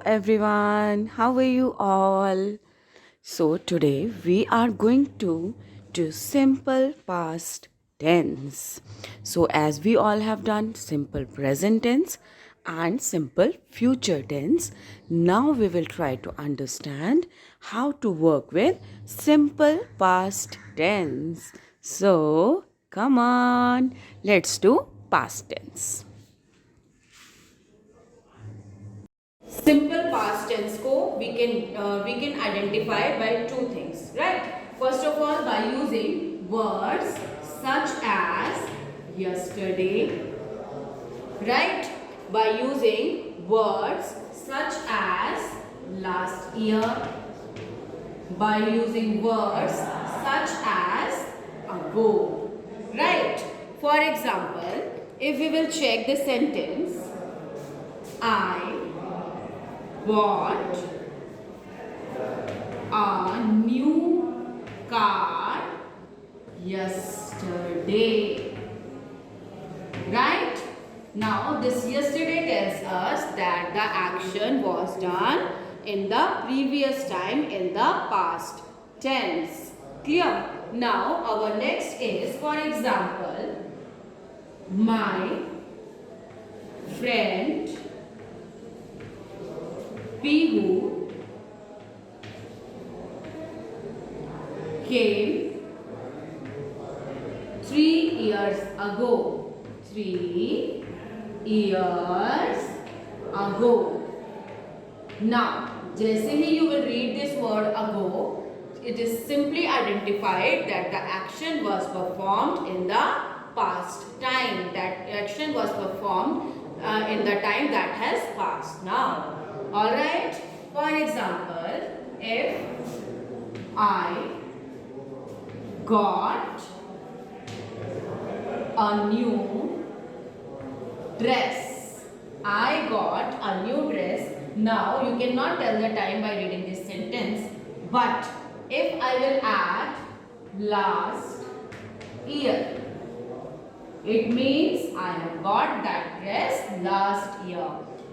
everyone, how are you all? So, today we are going to do simple past tense. So, as we all have done simple present tense and simple future tense, now we will try to understand how to work with simple past tense. So, come on, let's do past tense. Simple past tense को we can identify by two things, right? First of all, by using words such as yesterday, right? By using words such as last year, by using words such as ago, right? For example, if we will check the sentence, I bought a new car yesterday. Right? Now, this yesterday tells us that the action was done in the previous time, in the past tense. Clear? Now, our next is, for example, my friend Pihu came 3 years ago. 3 years ago. Now, जैसे ही you will read this word ago, it is simply identified that the action was performed in the past time. That action was performed in the time that has passed now. Alright? For example, if I got a new dress. I got a new dress. Now you cannot tell the time by reading this sentence. But if I will add last year, it means I have got that dress last year.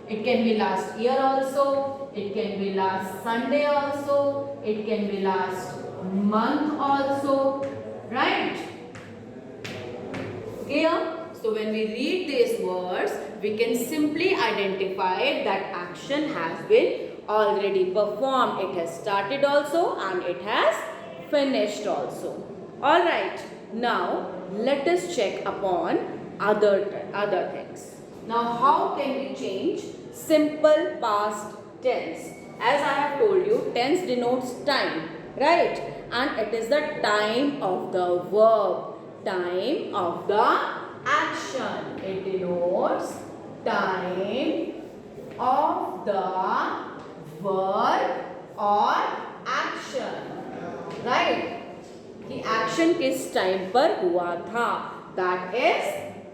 It can be last year also. It can be last Sunday also. It can be last month also. Right? Clear? So when we read these words, we can simply identify that action has been already performed. It has started also and it has finished also. Alright, now let us check upon other things. Now how can we change simple past tense? As I have told you, tense denotes time, right? And it is the time of the verb. Time of the action. It denotes time of the verb or action. Right? कि action किस time पर हुआ था? That is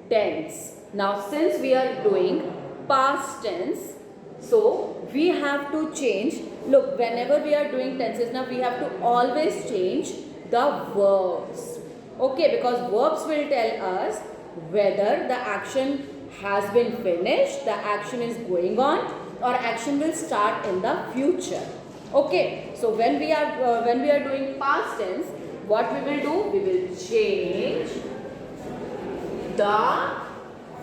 tense. Now since we are doing past tense, so we have to change. Look, whenever we are doing tenses, now we have to always change the verbs. Okay, because verbs will tell us whether the action has been finished, the action is going on, or action will start in the future. Okay, so when we are doing past tense, what we will do? We will change the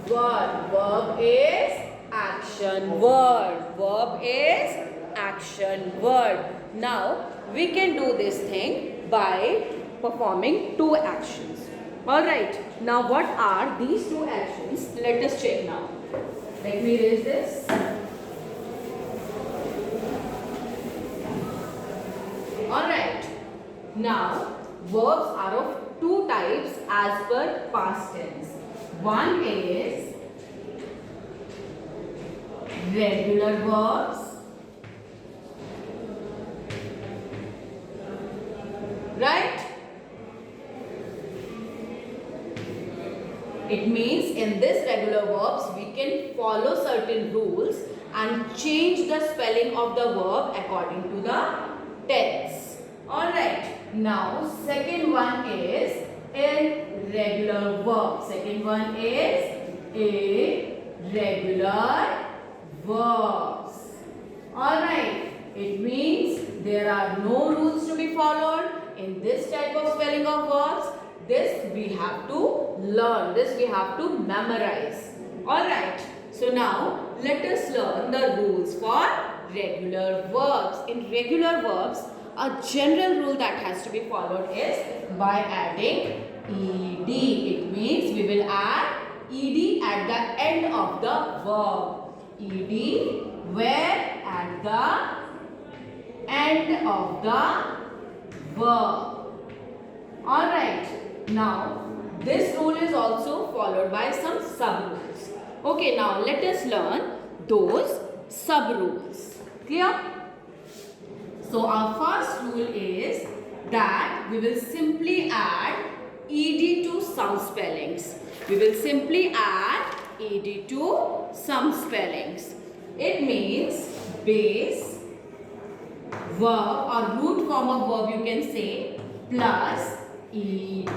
word. Verb is action word. Verb is action word. Now we can do this thing by performing two actions. Alright, now what are these two actions? Let us check now. Let me erase this. Alright, now verbs are of two types as per past tense. One is regular verbs, right? It means in this regular verbs we can follow certain rules and change the spelling of the verb according to the tense. Alright, now second one is irregular verb. Second one is irregular verbs. Alright. It means there are no rules to be followed in this type of spelling of verbs. This we have to learn. This we have to memorize. Alright. So now let us learn the rules for regular verbs. In regular verbs, a general rule that has to be followed is by adding ed. It means we will add ed at the end of the verb. Ed where at the end of the verb. Alright. Now this rule is also followed by some sub rules. Okay, now let us learn those sub rules. Clear? So our first rule is that we will simply add ed to some spellings. We will simply add ed to some spellings. It means base, verb or root form of verb you can say plus ed.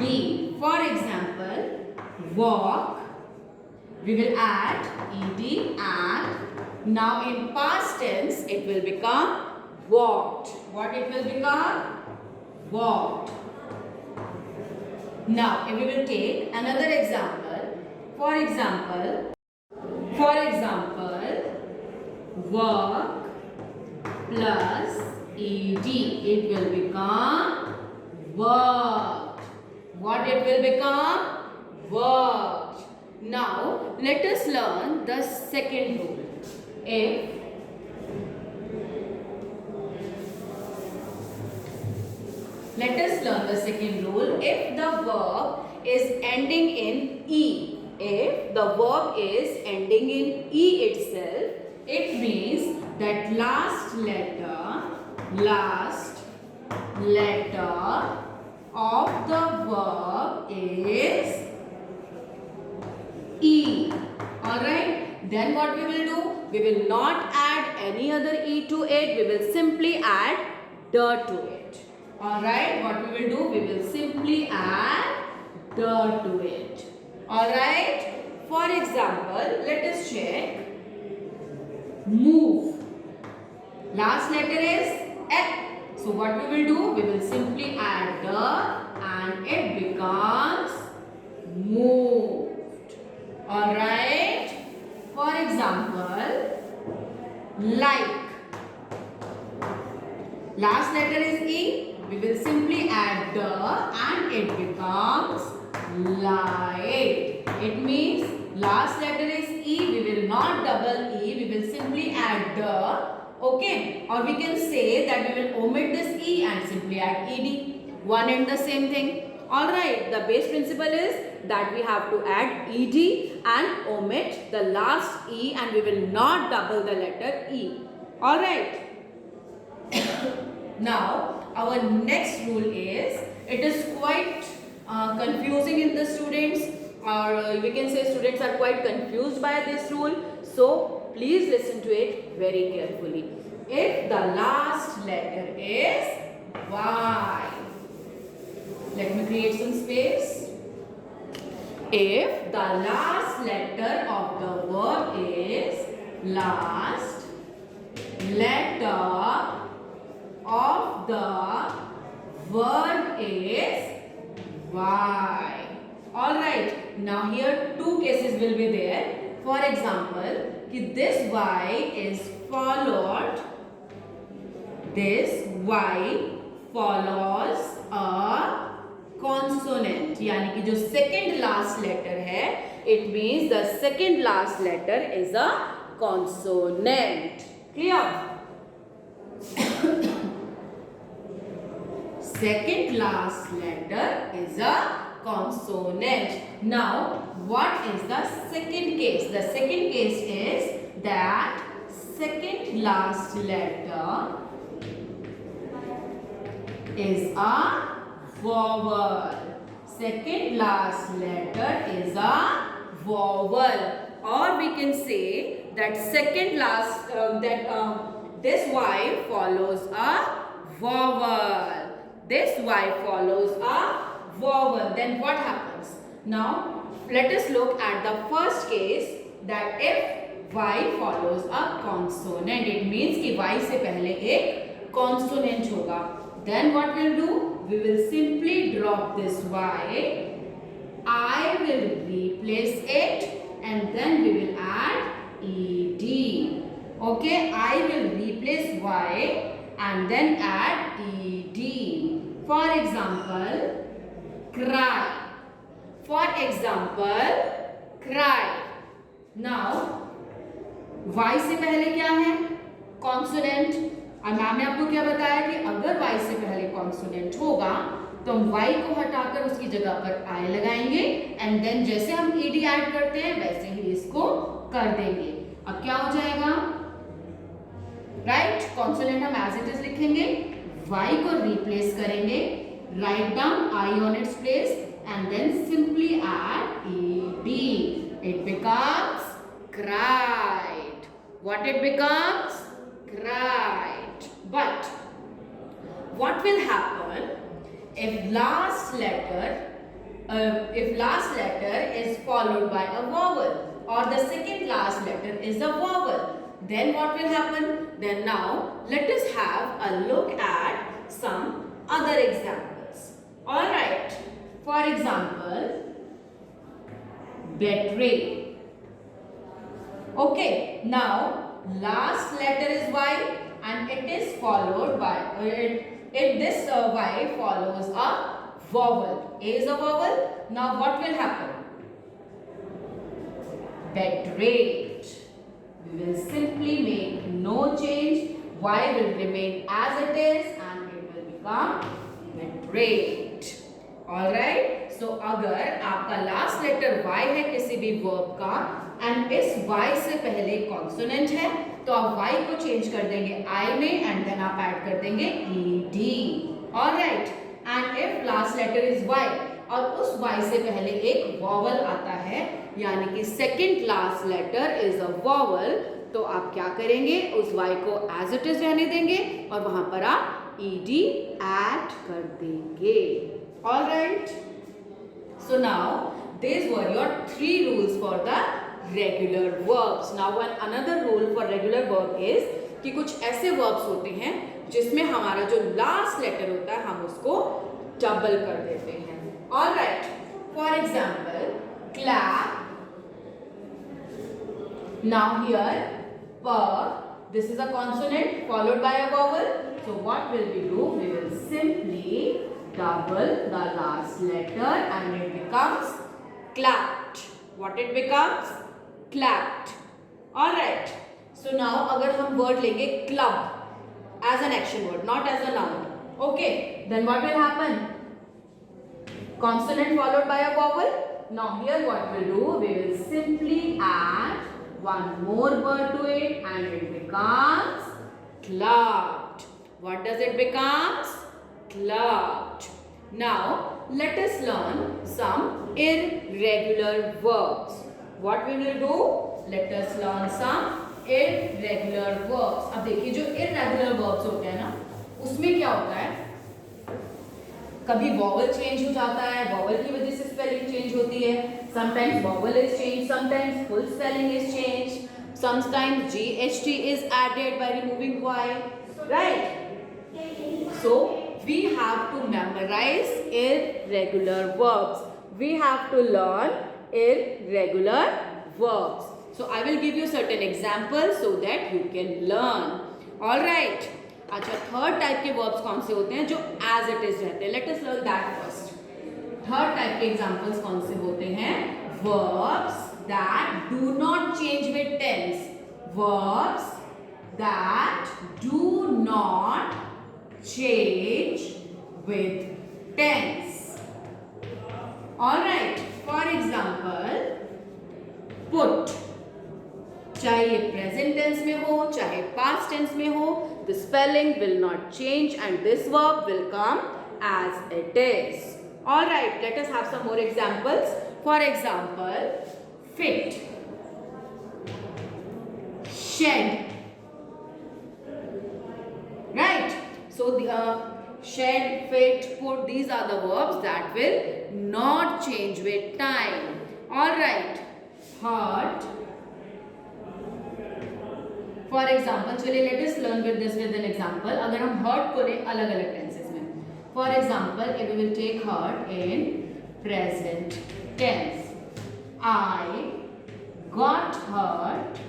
For example, walk, we will add ed and now in past tense it will become walked. What it will become? Walked. Now, if we will take another example, for example, work plus ed, it will become worked. What it will become? Worked. Now, let us learn the second rule. Let us learn the second rule. If the verb is ending in E, if the verb is ending in E itself, it means that last letter of the verb is E. Alright? Then what we will do? We will not add any other E to it. We will simply add the to it. Alright, what we will do? We will simply add the to it. Alright, for example, let us check. Move. Last letter is F. So what we will do? We will simply add the and it becomes moved. Alright, for example, like. Last letter is E. We will simply add the and it becomes light. It means last letter is E. We will not double E. We will simply add the. Okay. Or we can say that we will omit this E and simply add ed. One and the same thing. Alright. The base principle is that we have to add ed and omit the last E and we will not double the letter E. Alright. Now, our next rule is, it is quite confusing in the students, or we can say students are quite confused by this rule. So, please listen to it very carefully. If the last letter is Y, let me create some space. If the last letter of the verb is last letter of the verb is Y. Alright, now here two cases will be there. For example, this Y is followed, this Y follows a consonant. यानी कि जो second last letter है, it means the second last letter is a consonant. Clear? Second last letter is a consonant. Now, what is the second case? The second case is that second last letter is a vowel. Second last letter is a vowel. Or we can say that second last, this Y follows a vowel. This Y follows a vowel. Then what happens? Now, let us look at the first case, that if Y follows a consonant. It means कि Y से पहले एक consonant होगा. Then what we'll do? We will simply drop this Y. I will replace it and then we will add ed. Okay, I will replace Y and then add ed. For example, cry. For example, cry. Now, Y से पहले क्या है? Consonant. और ma'am ने आपको क्या बताया कि अगर Y से पहले कॉन्सोनेंट होगा तो हम Y को हटाकर उसकी जगह पर I लगाएंगे एंड देन जैसे हम ed ऐड करते हैं वैसे ही इसको कर देंगे. अब क्या हो जाएगा? राइट, कॉन्सोनेंट हम एज इट इज लिखेंगे, Y को रिप्लेस करेंगे, write down I on its place and then simply add ed. It becomes cried. What it becomes? Cried. But what will happen if last letter is followed by a vowel or the second last letter is a vowel? Then what will happen? Then now let us have a look at some other examples. All right. For example, betray. Okay, now last letter is Y and it is followed by this Y follows a vowel. A is a vowel. Now what will happen? Betrayed. We will simply make no change. Y will remain as it is and it will become betrayed. Alright, so अगर आपका last letter Y है किसी भी verb का and इस Y से पहले consonant है तो आप Y को चेंज कर देंगे I में एंड देन आप ऐड कर देंगे ed. Alright, and if last letter is Y और उस Y से पहले एक वॉवल आता है यानी कि second last letter is a vowel, तो आप क्या करेंगे? उस Y को एज इट इज रहने देंगे और वहां पर आप ed ऐड कर देंगे. Alright, so now these were your 3 rules for the regular verbs. Now another rule for regular verb is कि कुछ ऐसे verbs होते हैं जिसमें हमारा जो last letter होता है हम उसको double कर देते हैं. Alright, for example, clap. Now here, this is a consonant followed by a vowel. So what will we do? We will simply double the last letter and it becomes clapped. What it becomes? Clapped. Alright. So now अगर हम word लेंगे club as an action word, not as a noun. Okay. Then what will happen? Consonant followed by a vowel. Now here what we'll do? We will simply add one more word to it and it becomes clubbed. What does it becomes? Clubbed. Now let us learn some irregular verbs. What we will do? Let us learn some irregular verbs. अब देखिए जो irregular verbs होते हैं ना उसमें क्या होता है, कभी वॉवल चेंज हो जाता है, वॉवल की वजह से स्पेलिंग चेंज होती है, sometimes vowel is change, sometimes full spelling is change, sometimes GHT is added by removing Y, right? So we have to memorize irregular verbs. We have to learn irregular verbs. So I will give you certain examples so that you can learn. All right. अच्छा, third type के verbs कौन से होते हैं जो as it is रहते हैं? Let us learn that first. Third type के एग्जांपल्स कौन से होते हैं? Verbs that do not change with tense. Verbs that do not change with tense. All right. For example, put. चाहे ये present tense में हो, चाहे past tense में हो, the spelling will not change and this verb will come as it is. All right. Let us have some more examples. For example, fit, shed. Right. So the shed, fit, put, these are the verbs that will not change with time. All right. Hurt, for example चलिए let us learn with this with an example. अगर हम hurt को लें अलग अलग tenses में. For example if we will take hurt in present tense. I got hurt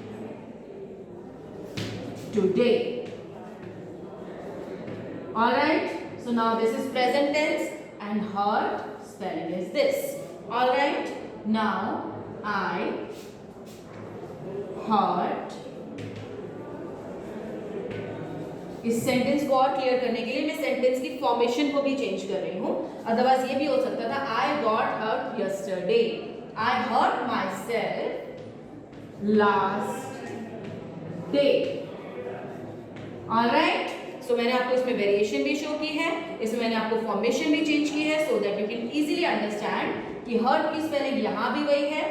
today. Alright, so now this is present tense and hurt spelling is this. Alright, now I hurt. इस sentence को और clear करने के लिए मैं sentence की formation को भी चेंज कर रही हूँ. अदरवाइज ये भी हो सकता था I got hurt yesterday. I hurt myself last day. Alright, so मैंने आपको इसमें वेरिएशन भी शो की है, इसमें मैंने आपको फॉर्मेशन भी चेंज की है so that you can easily understand कि हर्ट की स्पेलिंग यहाँ भी वही है,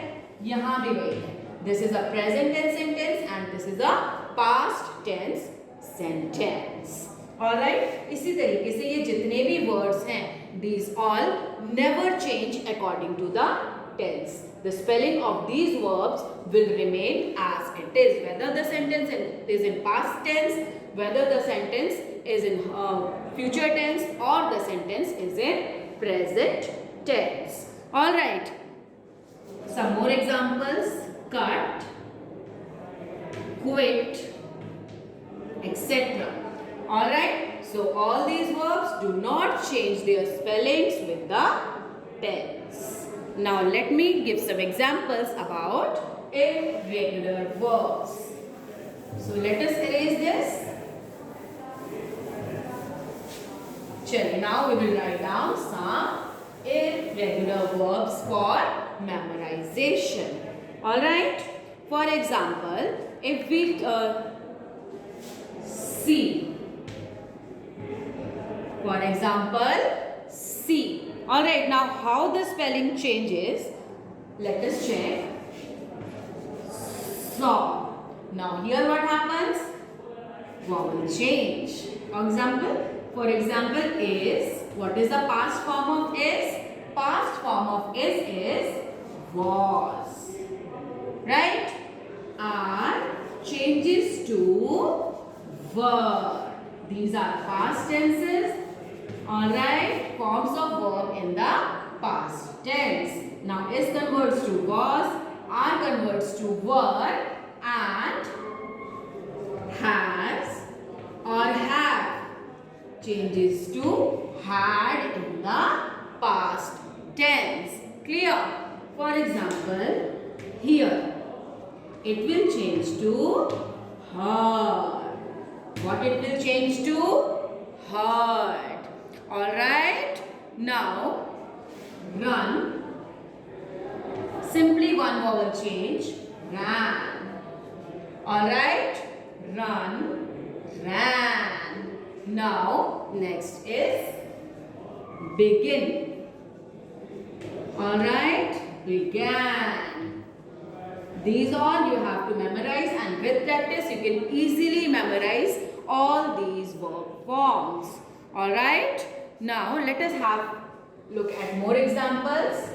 यहाँ भी वही है. This is a present tense sentence and this is a past tense sentence. Alright, इसी तरीके से ये जितने भी वर्ड्स हैं these all never change according to the tense. The spelling of these verbs will remain as it is, whether the sentence is in past tense, whether the sentence is in future tense, or the sentence is in present tense. All right. Some more examples: cut, quit, etc. All right. So all these verbs do not change their spellings with the tense. Now let me give some examples about irregular verbs. So let us erase this. Chaliye, now we will write down some irregular verbs for memorization. Alright. For example, if we see. For example, see. Alright, now how the spelling changes, let us check. Saw. Now here what happens? Vowel change. For example is, what is the past form of is? Past form of is was. Right? Are changes to were. These are past tenses. Alright, forms of verb in the past tense. Now is converts to was, are converts to were, and has or have changes to had in the past tense. Clear? For example, here it will change to heard. What it will change to? Heard. Alright, now run, simply one vowel change, ran. Alright, run, ran. Now next is begin. Alright, began. These all you have to memorize, and with practice you can easily memorize all these verb forms. Alright, now let us have look at more examples.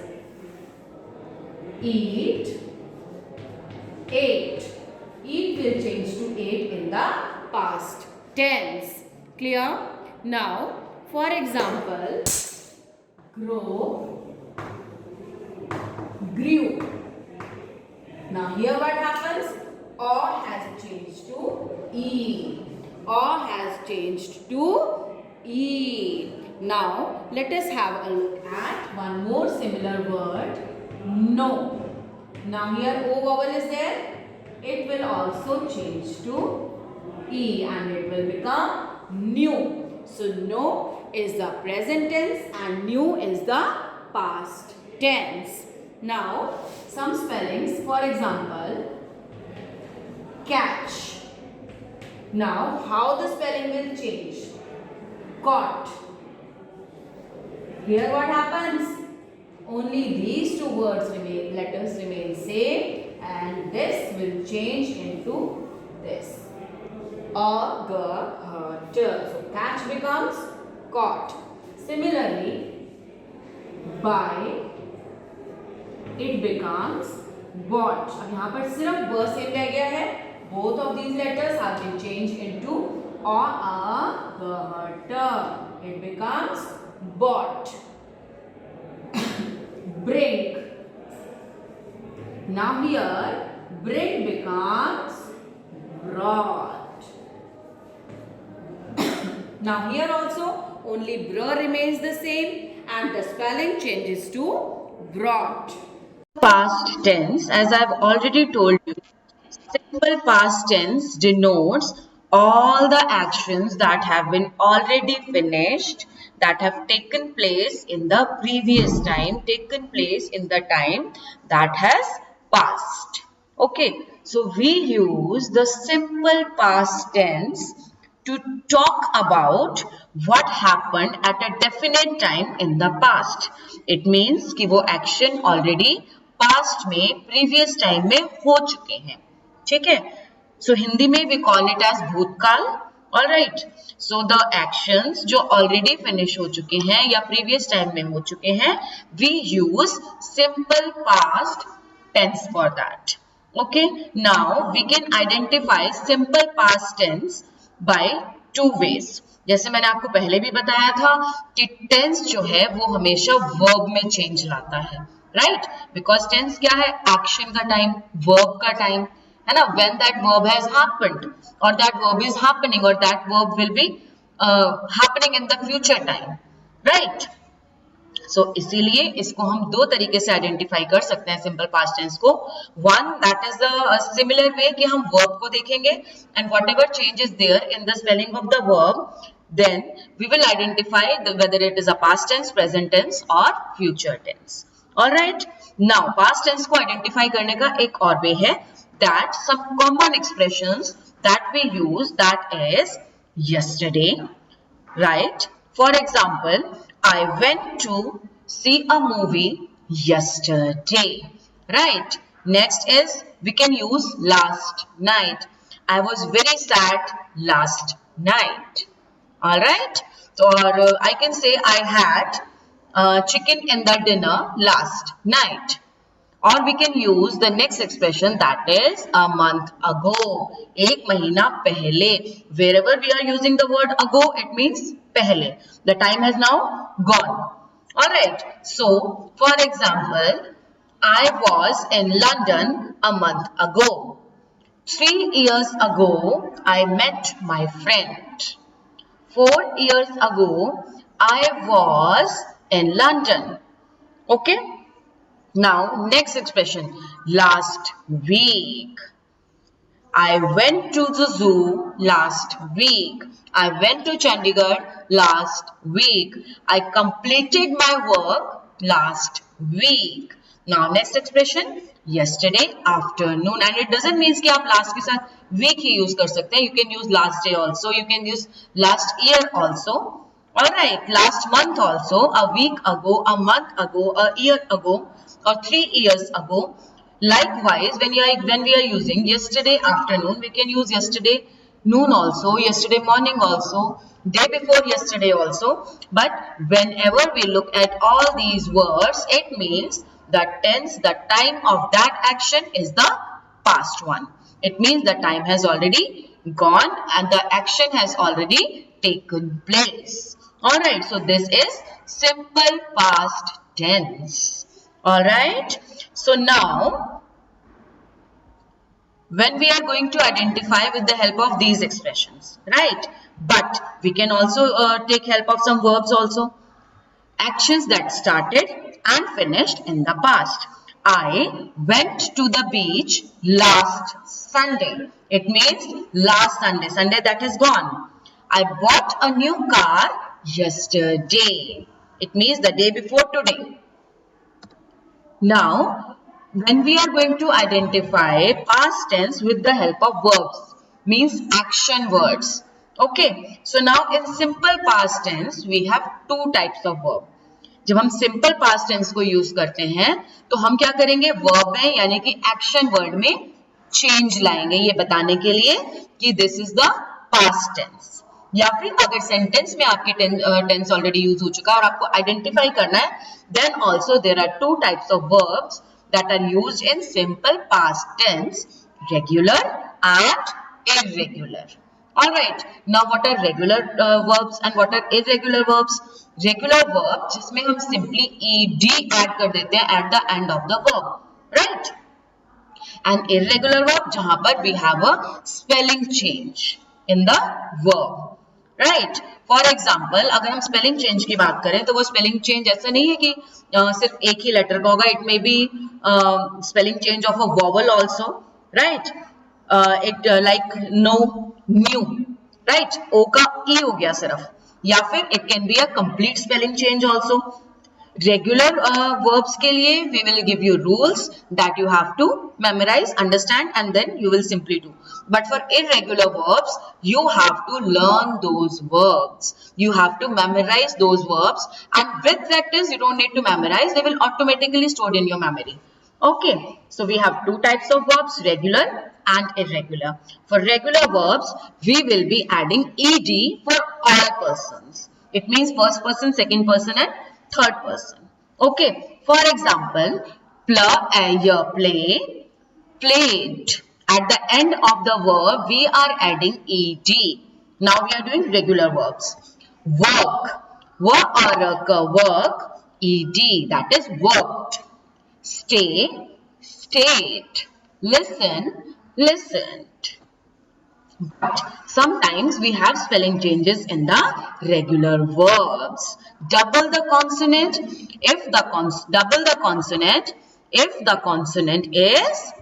Eat, ate. Eat will change to ate in the past tense. Clear? Now, for example, grow, grew. Now here what happens? Or has changed to e. Or has changed to E. Now let us have a look at one more similar word, no. Now here O vowel is there. It will also change to E and it will become new. So no is the present tense and new is the past tense. Now some spellings, for example, catch. Now how the spelling will change? Caught. Here what happens? Only these two words remain, letters remain same, and this will change into this. A, g, h, ch. So catch becomes caught. Similarly, buy, it becomes bought. अब यहाँ पर सिर्फ ब same रह गया है, Both of these letters have been changed into a but. It becomes bought. Brink. Now here brink becomes brought. Now here also only br remains the same and the spelling changes to brought. Past tense, as I've already told you, simple past tense denotes all the actions that have been already finished, that have taken place in the previous time, taken place in the time that has passed. Okay, so we use the simple past tense to talk about what happened at a definite time in the past. It means कि वो action already past में previous time में हो चुके हैं. ठीक है. So Hindi में we call it as भूतकाल. Alright. So the actions जो already finish हो चुके हैं या previous time में हो चुके हैं, we use simple past tense for that. Okay. Now we can identify simple past tense by two ways. जैसे मैंने आपको पहले भी बताया था कि टेंस जो है वो हमेशा वर्ब में चेंज लाता है, राइट? बिकॉज टेंस क्या है? एक्शन का टाइम, वर्ब का टाइम, है ना? When that verb has happened और दैट वर्ब इज हैपनिंग और that verb will be happening in the future time, right? So इसीलिए इसको हम दो तरीके से आइडेंटिफाई कर सकते हैं सिंपल पास्ट टेंस को. One, that is the similar way कि हम वर्ब को देखेंगे and whatever change is there in the spelling of the verb, then we will identify whether it is a past tense, present tense or future tense. All right. Now past tense को identify करने का एक और way है that some common expressions that we use, that is yesterday, right? For example, I went to see a movie yesterday, right? Next is we can use last night. I was very sad last night. All right. So I can say I had chicken in the dinner last night. Or we can use the next expression, that is a month ago. एक महीना पहले. Wherever we are using the word ago, it means पहले. The time has now gone. All right. So for example, I was in London a month ago. 3 years ago, I met my friend. 4 years ago, I was in London. Okay. Now, next expression. Last week. I went to the zoo last week. I went to Chandigarh last week. I completed my work last week. Now, next expression. Yesterday afternoon. And it doesn't mean कि आप last के साथ week ही use कर सकते हैं. You can use last day also. You can use last year also. Alright, last month also, a week ago, a month ago, a year ago, or 3 years ago. Likewise, when we are using yesterday afternoon, we can use yesterday noon also, yesterday morning also, day before yesterday also. But whenever we look at all these words, it means the tense, the time of that action is the past one. It means the time has already gone and the action has already taken place. Alright, so this is simple past tense. Alright, so now when we are going to identify with the help of these expressions, right? But we can also take help of some verbs also. Actions that started and finished in the past. I went to the beach last Sunday. It means last Sunday, Sunday that is gone. I bought a new car yesterday. It means the day before today. Now, when we are going to identify past tense with the help of verbs, means action words. Okay, so now in simple past tense, we have two types of verb. जब हम simple past tense को use करते हैं तो हम क्या करेंगे? Verb में यानी कि एक्शन वर्ड में चेंज लाएंगे ये बताने के लिए कि this is the past tense. या फिर अगर सेंटेंस में आपकी टेंस ऑलरेडी यूज हो चुका है और आपको आइडेंटिफाई करना है, then also there are two types of verbs that are used in simple past tense, regular and irregular. Alright, now what are regular verbs and what are irregular verbs? Regular verb जिसमें हम simply ed add कर देते हैं at the end of the verb, right? And irregular verb जहां पर we have a spelling change in the verb, right? For example अगर हम spelling change की बात करें तो वो स्पेलिंग चेंज ऐसा नहीं है कि सिर्फ एक ही लेटर का होगा. It may be spelling change of a vowel also, right? It like no, new, right? O का ई हो गया सिर्फ, या फिर it can be a complete spelling change also. Regular verbs के लिए we will give you rules that you have to memorize, understand, and then you will simply do. But for irregular verbs, you have to learn those verbs. You have to memorize those verbs, and with practice, you don't need to memorize. They will automatically stored in your memory. Okay, so we have two types of verbs, regular and irregular. For regular verbs, we will be adding ed for all persons. It means first person, second person, and third person. Okay, for example, play, played. At the end of the verb, we are adding ed. Now we are doing regular verbs. Work, ed, that is worked. Stay, stayed. Listen, listened. But sometimes we have spelling changes in the regular verbs. Double the consonant if the consonant is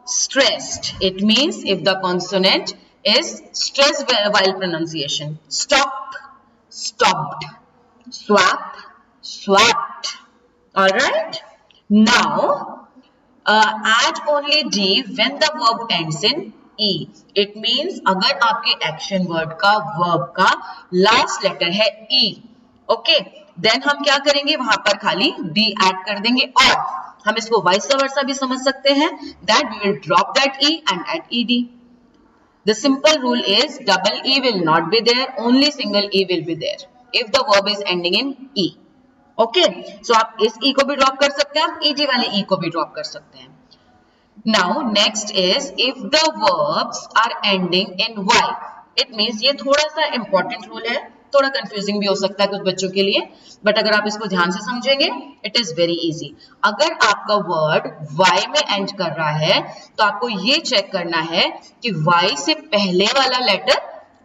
stressed. It means if the consonant is stressed while pronunciation. Stop, stopped. Swap, swapped. Alright? Now, add only D when the verb ends in E. It means अगर आपके action word का verb का last letter है E. Okay? Then हम क्या करेंगे? वहां पर खाली D add कर देंगे. और हम इसको vice versa भी समझ सकते हैं that we will drop that E and add ED. The simple rule is double E will not be there, only single E will be there if the verb is ending in E. Okay, so आप इस E को भी drop कर सकते हैं, आप ED वाले E को भी drop कर सकते हैं. Now next is if the verbs are ending in Y. It means ये थोड़ा सा important rule है, थोड़ा confusing भी हो सकता है कुछ बच्चों के लिए, but अगर आप इसको ध्यान से समझेंगे, it is very easy. अगर आपका word Y में end कर रहा है, तो आपको ये check करना है कि Y से पहले वाला letter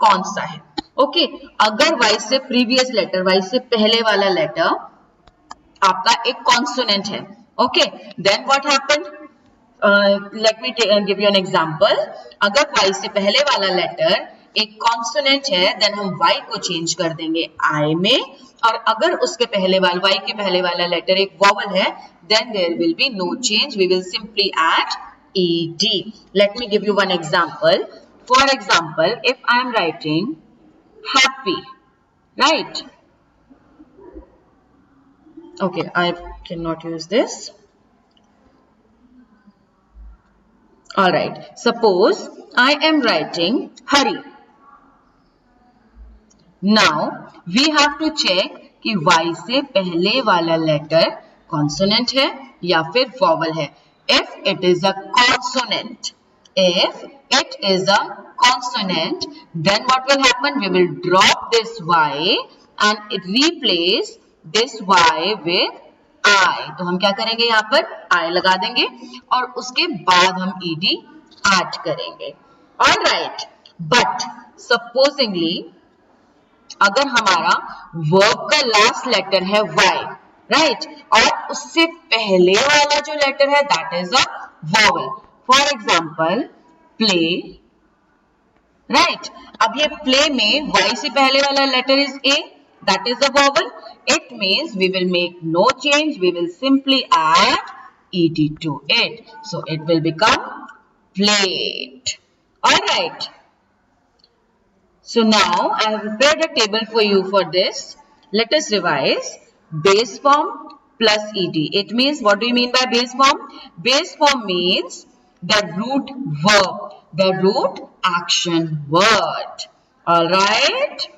कौन सा है. Okay, अगर Y से previous letter, Y से पहले वाला letter आपका एक consonant है. Okay, then what happened? Let me give you an example. अगर Y से पहले वाला letter एक consonant है, then हम Y को change कर देंगे I में, और अगर उसके पहले वाला Y के पहले वाला letter एक vowel है, then there will be no change. We will simply add ed. Let me give you one example. For example, if I am writing happy, right? Okay, I cannot use this. Alright, suppose I am writing hurry. Now, we have to check कि Y से पहले वाला letter consonant है या फिर vowel है. If it is a consonant, then what will happen? We will drop this Y and replace this Y with I. तो हम क्या करेंगे यहाँ पर I लगा देंगे और उसके बाद हम ed add करेंगे. Alright, but supposingly अगर हमारा verb का last letter है Y, right? और उससे पहले वाला जो letter है that is a vowel. For example, play, right? अब ये play में Y से पहले वाला letter is A, that is a vowel. It means we will make no change. We will simply add ed to it. So it will become played. Alright. So now I have prepared a table for you for this. Let us revise. Base form plus ed. It means, what do you mean by base form? Base form means the root verb, the root action word. Alright.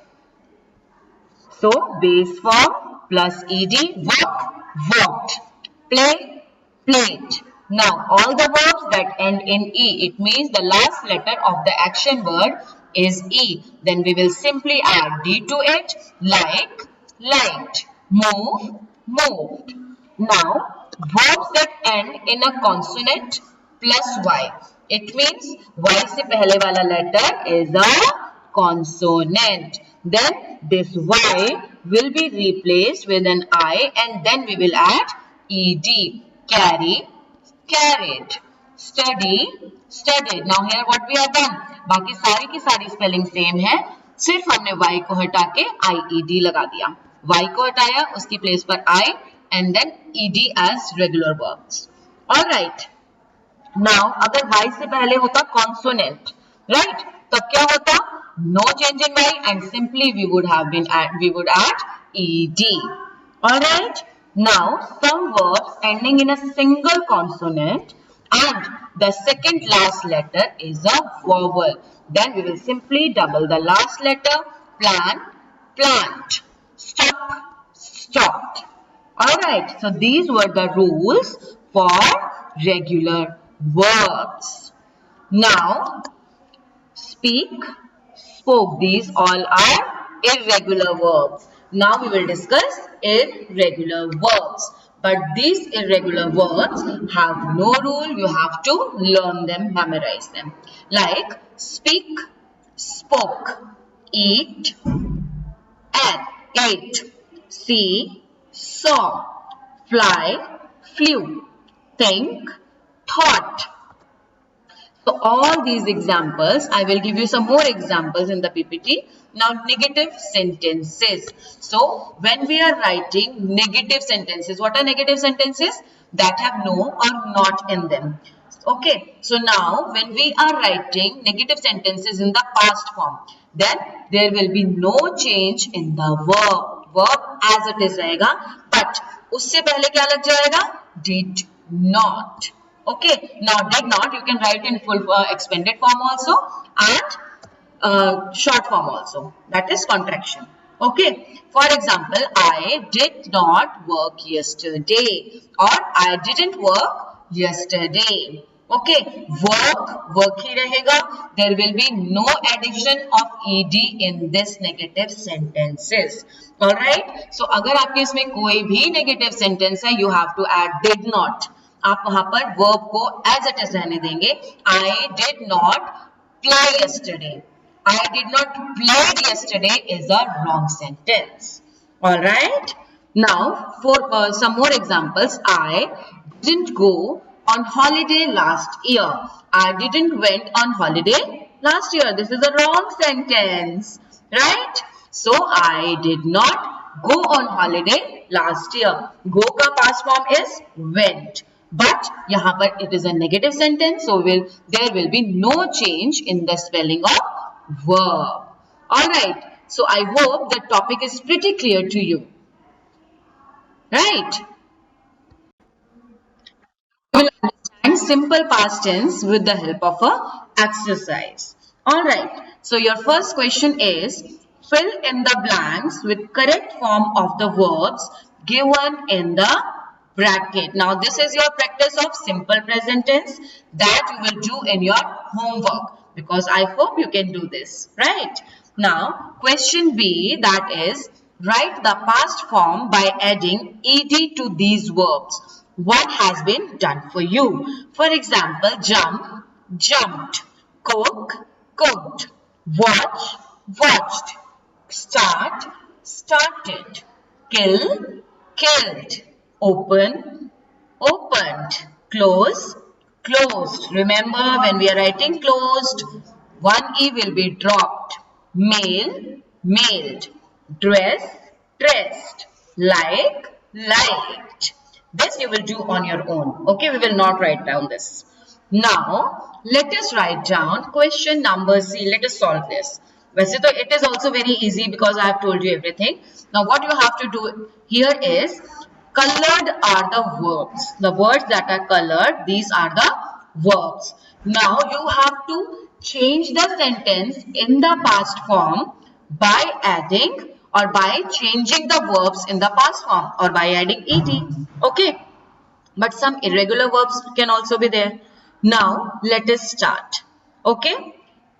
So, base form plus ed, work, worked, play, played, Now, all the verbs that end in E, it means the last letter of the action word is E. Then we will simply add D to it, like, liked, move, moved. Now, verbs that end in a consonant plus Y. It means Y से पहले वाला letter is a consonant. Then this Y will be replaced with an I and then we will add ed. Carry, carried. Study, studied. Now here what we have done? बाकी सारी की सारी spelling same है, सिर्फ हमने Y को हटा के IED लगा दिया. Y को हटाया, उसकी place पर I and then ED as regular verbs. Alright. Now अगर Y से पहले होता consonant, right? तब क्या होता? No change in Y and simply we would add ed. Alright. Now some verbs ending in a single consonant and the second last letter is a vowel. Then we will simply double the last letter. Plan, plant. Stop, stopped. Alright, so these were the rules for regular verbs. Now, speak, spoke. These all are irregular verbs. Now we will discuss irregular verbs. But these irregular verbs have no rule. You have to learn them, memorize them. Like speak, spoke, eat, ate, see, saw, fly, flew, think, thought. So all these examples, I will give you some more examples in the PPT. Now negative sentences. So when we are writing negative sentences, what are negative sentences? That have no or not in them. Okay, so now when we are writing negative sentences in the past form, then there will be no change in the verb as it is रहेगा, but उससे पहले क्या लग जाएगा? Did not. Okay, now did not you can write in full expanded form also and short form also, that is contraction. Okay, for example, I did not work yesterday or I didn't work yesterday. Okay, work ही रहेगा. There will be no addition of ed in this negative sentences. Alright, so अगर आपके इसमें कोई भी negative sentence है, you have to add did not. आप वहां पर verb को as it is रहने देंगे. I did not play yesterday. I did not play yesterday is a wrong sentence. Alright, now for some more examples. I didn't go on holiday last year. I didn't went on holiday last year. This is a wrong sentence, right? So I did not go on holiday last year. Go का past form is went. But यहाँ पर it is a negative sentence, so there will be no change in the spelling of verb. Alright, so I hope the topic is pretty clear to you. Right? You will understand simple past tense with the help of a exercise. Alright, so your first question is, fill in the blanks with correct form of the verbs given in the bracket. Now this is your practice of simple present tense that you will do in your homework, because I hope you can do this, right? Now question B, that is, write the past form by adding ed to these verbs. What has been done for you? For example, jump, jumped, cook, cooked, watch, watched, start, started, kill, killed, open, opened, close, closed. Remember, when we are writing closed, one E will be dropped. Mail, mailed. Dress, dressed. Like, liked. This you will do on your own. Okay, we will not write down this. Now, let us write down question number C. Let us solve this. वैसे तो it is also very easy because I have told you everything. Now, what you have to do here is, colored are the verbs. The words that are colored, these are the verbs. Now you have to change the sentence in the past form by adding or by changing the verbs in the past form or by adding ed. Okay. but some irregular verbs can also be there. Now let us start. Okay,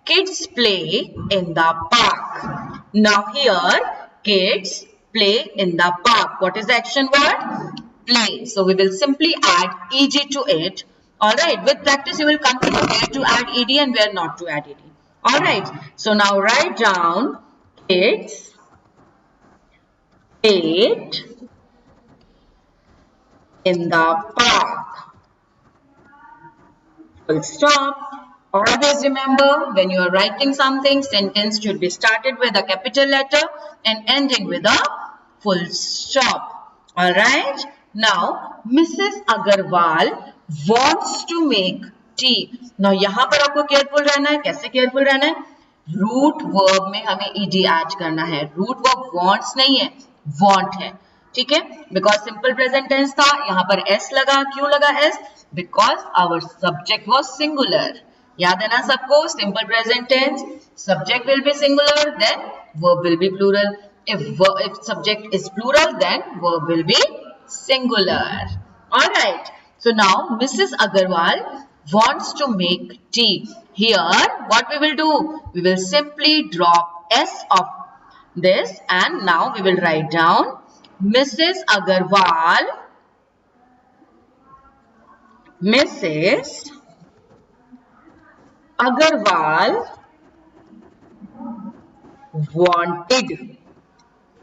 kids play in the park. Now here kids play in the park. What is the action word? Play. So we will simply add ed to it. Alright, with practice you will come to know where to add ed and where not to add ed. Alright, so now write down kids played in the park. Full stop. Always remember, when you are writing something, sentence should be started with a capital letter and ending with a full stop. Alright. Now, Mrs. Agarwal wants to make tea. Now, यहाँ पर आपको careful रहना है. कैसे careful रहना है? Root verb में हमें ed add करना है. Root verb wants नहीं है, want है. ठीक है, बिकॉज सिंपल प्रेजेंट टेंस था, यहाँ पर एस लगा. क्यों लगा S? Because our subject was singular. याद है ना सबको? Simple present tense, subject will be singular, then verb will be plural. If subject is plural, then verb will be singular. Alright. So now Mrs. Agarwal wants to make tea. Here, what we will do? We will simply drop S of this and now we will write down Mrs. Agarwal wanted.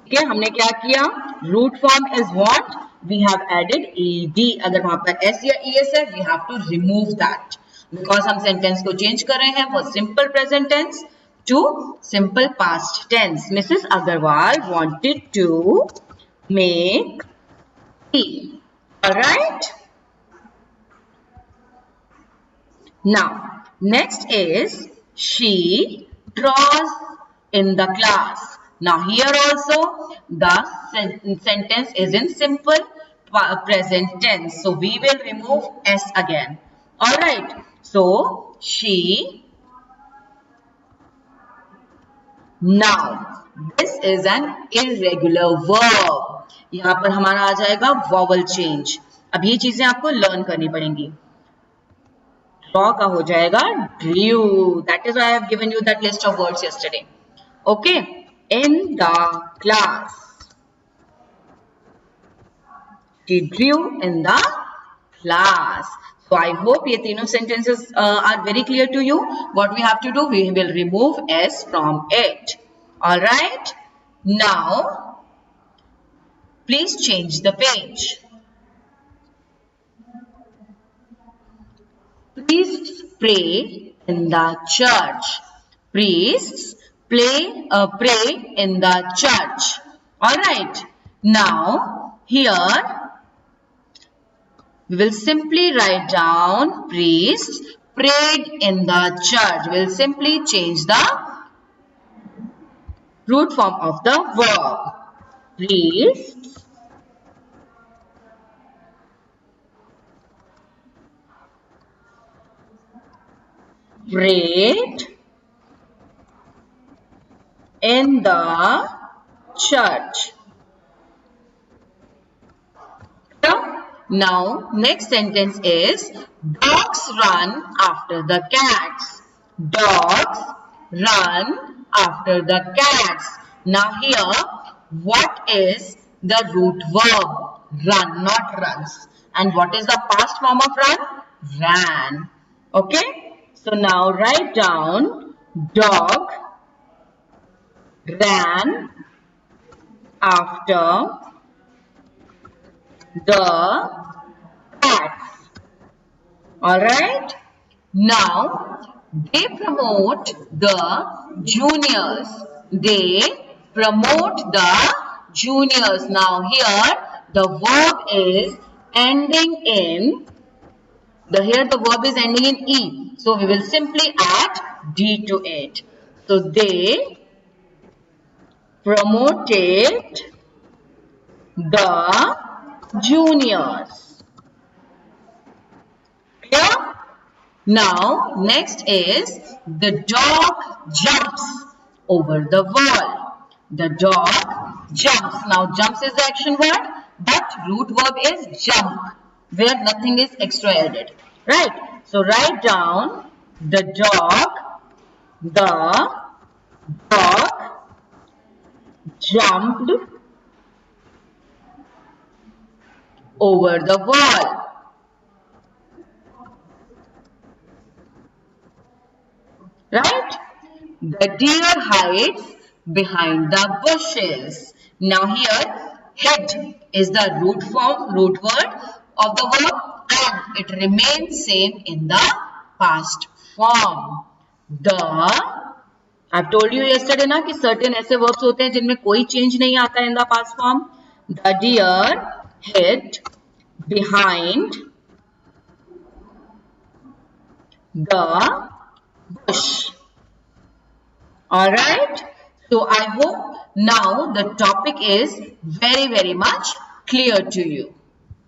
ठीक है, हमने क्या किया? Root form is want, we have added ed. अगर वहां पर s या es है, we have to remove that because हम सेंटेंस को चेंज कर रहे हैं for simple present tense to simple past tense. Mrs. Agarwal wanted to make tea. Alright. Now, next is she draws in the class. Now, here also the sentence is in simple present tense. So, we will remove S again. Alright. So, she. Now, this is an irregular verb. यहाँ पर हमारा आ जाएगा vowel change. अब ये चीजें आपको learn करनी पड़ेंगी. Draw का हो जाएगा drew. That is why I have given you that list of words yesterday. Okay. In the class. She drew in the class. So I hope ये तीनों sentences are very clear to you. What we have to do? We will remove S from it. Alright. Now, please change the page. Priests pray in the church. Priests pray in the church. Alright. Now, here we will simply write down priests prayed in the church. We will simply change the root form of the verb. Priests prayed in the church. Now, next sentence is dogs run after the cats. Dogs run after the cats. Now here, what is the root verb? Run, not runs. And what is the past form of run? Ran. Okay. So now write down dog ran after the cats. Alright. Now they promote the juniors. They promote the juniors. Now here the verb is ending in here the verb is ending in E. So we will simply add D to it. So they promoted the juniors. Clear? Now, next is the dog jumps over the wall. The dog jumps. Now, jumps is the action word, but root verb is jump. where nothing is extra added, right? So write down the dog jumped over the wall, right? The deer hides behind the bushes. Now here, hid is the root word of the verb, and it remains same in the past form. I've told you yesterday ना कि certain ऐसे verbs होते हैं जिनमें कोई change नहीं आता in the past form. The deer hid behind the bush. Alright. So I hope now the topic is very much clear to you.